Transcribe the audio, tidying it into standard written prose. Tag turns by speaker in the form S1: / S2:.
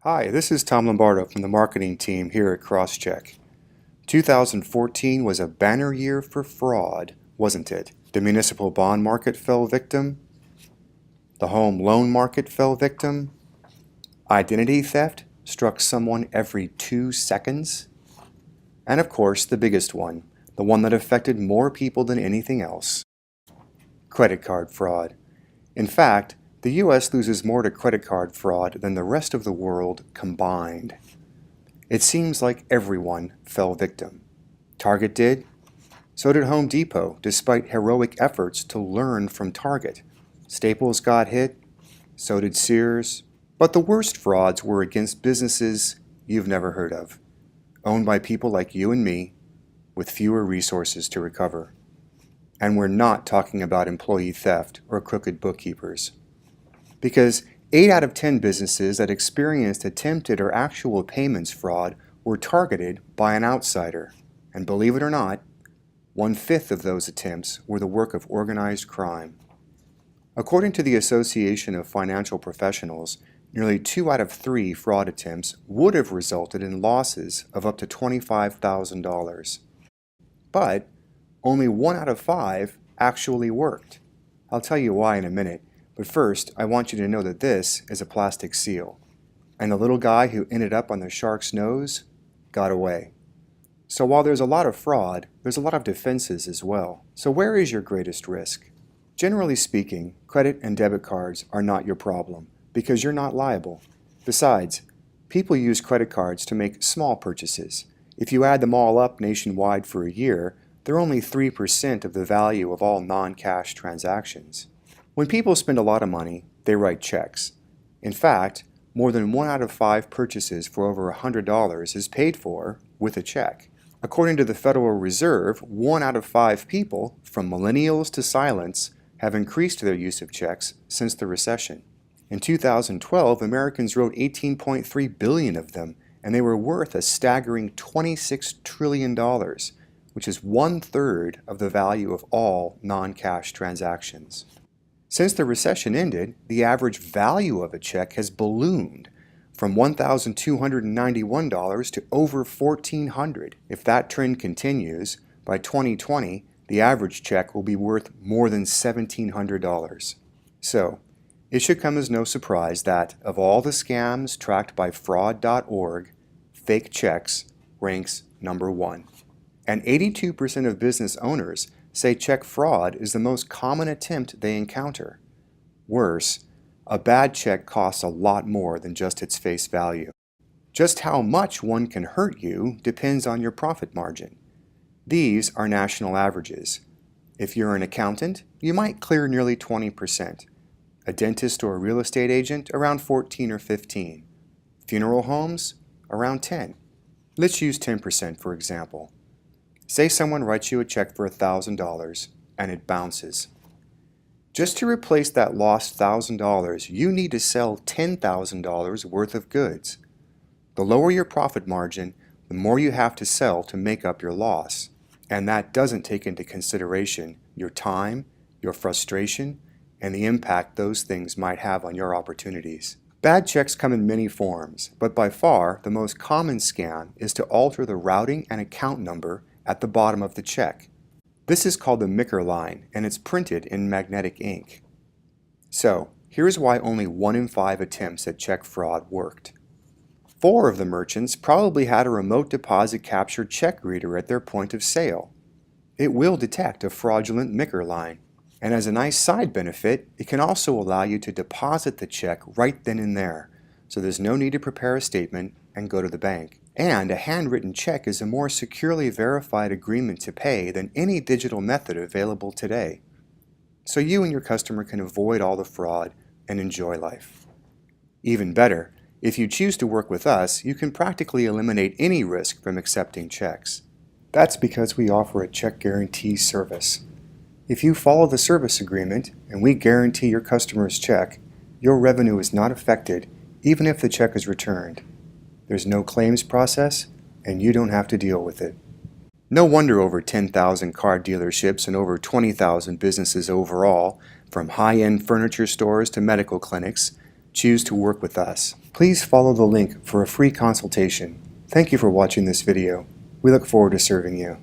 S1: Hi, this is Tom Lombardo from the marketing team here at Crosscheck. 2014 was a banner year for fraud, wasn't it? The municipal bond market fell victim. The home loan market fell victim. Identity theft struck someone every 2 seconds. And of course, the biggest one, the one that affected more people than anything else, credit card fraud. In fact, the U.S. loses more to credit card fraud than the rest of the world combined. It seems like everyone fell victim. Target did. So did Home Depot, despite heroic efforts to learn from Target. Staples got hit. So did Sears. But the worst frauds were against businesses you've never heard of, owned by people like you and me, with fewer resources to recover. And we're not talking about employee theft or crooked bookkeepers. Because 8 out of 10 businesses that experienced attempted or actual payments fraud were targeted by an outsider. And believe it or not, 1/5 of those attempts were the work of organized crime. According to the Association of Financial Professionals, nearly 2 out of 3 fraud attempts would have resulted in losses of up to $25,000. But only 1 out of 5 actually worked. I'll tell you why in a minute. But first, I want you to know that this is a plastic seal. And the little guy who ended up on the shark's nose got away. So while there's a lot of fraud, there's a lot of defenses as well. So where is your greatest risk? Generally speaking, credit and debit cards are not your problem because you're not liable. Besides, people use credit cards to make small purchases. If you add them all up nationwide for a year, they're only 3% of the value of all non-cash transactions. When people spend a lot of money, they write checks. In fact, more than 1 out of 5 purchases for over $100 is paid for with a check. According to the Federal Reserve, 1 out of 5 people, from millennials to silents, have increased their use of checks since the recession. In 2012, Americans wrote 18.3 billion of them, and they were worth a staggering $26 trillion, which is 1/3 of the value of all non-cash transactions. Since the recession ended, the average value of a check has ballooned from $1,291 to over $1,400. If that trend continues, by 2020, the average check will be worth more than $1,700. So, it should come as no surprise that, of all the scams tracked by fraud.org, fake checks ranks number 1. And 82% of business owners say check fraud is the most common attempt they encounter. Worse, a bad check costs a lot more than just its face value. Just how much one can hurt you depends on your profit margin. These are national averages. If you're an accountant, you might clear nearly 20%. A dentist or a real estate agent, around 14 or 15. Funeral homes, around 10. Let's use 10% for example. Say someone writes you a check for $1,000 and it bounces. Just to replace that lost $1,000, you need to sell $10,000 worth of goods. The lower your profit margin, the more you have to sell to make up your loss. And that doesn't take into consideration your time, your frustration, and the impact those things might have on your opportunities. Bad checks come in many forms, but by far the most common scam is to alter the routing and account number at the bottom of the check. This is called the Micker line, and it's printed in magnetic ink. So, here's why only 1 in 5 attempts at check fraud worked. 4 of the merchants probably had a remote deposit capture check reader at their point of sale. It will detect a fraudulent Micker line, and as a nice side benefit, it can also allow you to deposit the check right then and there, so there's no need to prepare a statement and go to the bank. And a handwritten check is a more securely verified agreement to pay than any digital method available today. So you and your customer can avoid all the fraud and enjoy life. Even better, if you choose to work with us, you can practically eliminate any risk from accepting checks. That's because we offer a check guarantee service. If you follow the service agreement and we guarantee your customer's check, your revenue is not affected even if the check is returned. There's no claims process, and you don't have to deal with it. No wonder over 10,000 car dealerships and over 20,000 businesses overall, from high-end furniture stores to medical clinics, choose to work with us. Please follow the link for a free consultation. Thank you for watching this video. We look forward to serving you.